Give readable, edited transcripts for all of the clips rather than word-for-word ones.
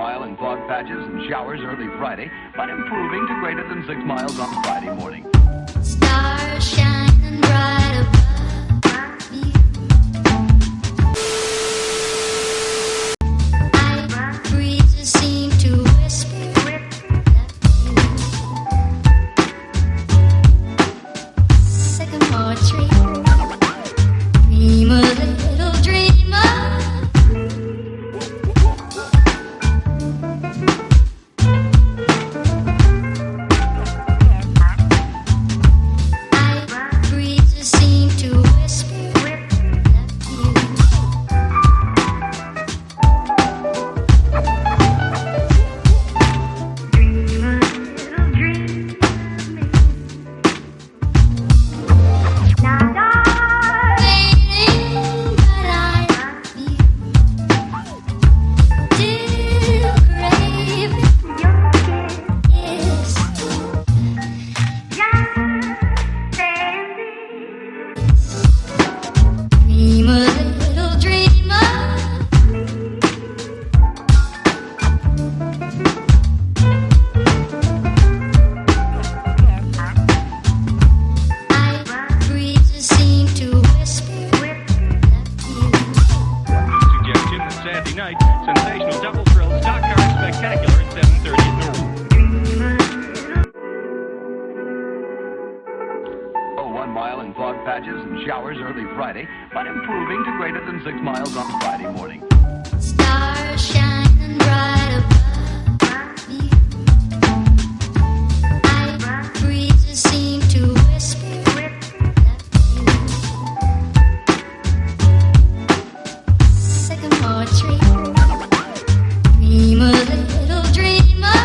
mile in fog patches and showers early Friday, but improving to greater than 6 miles on Friday morning. Stars shining bright above me. Night breezes seem to whisper sycamore tree. Dream a little dreamer. Patches and showers early Friday, but improving to greater than 6 miles on Friday morning. Stars shining bright above me. Night breezes seem to whisper sycamore tree. Dream a little dreamer.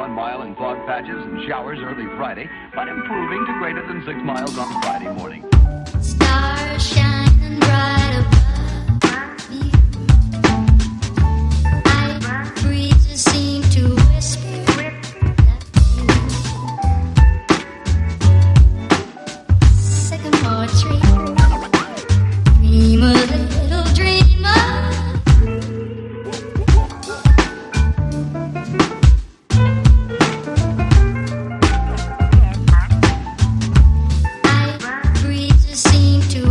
Mile in fog patches and showers early Friday, but improving to greater than 6 miles on Friday morning. Stars shining bright above me. Night breezes seem to whisper sycamore tree. Dream a little dreamer. Seem to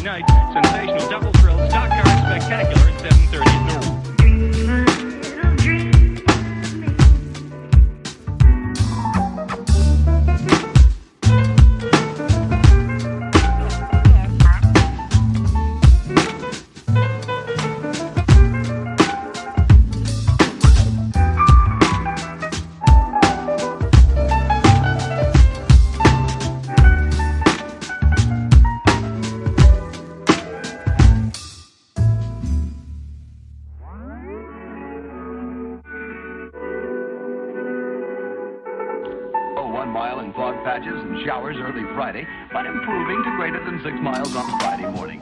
night. Sensational double thrill stock car spectacular at 7:30 at noon. Oh, 1 mile in fog patches and showers early Friday, but improving to greater than 6 miles on Friday morning.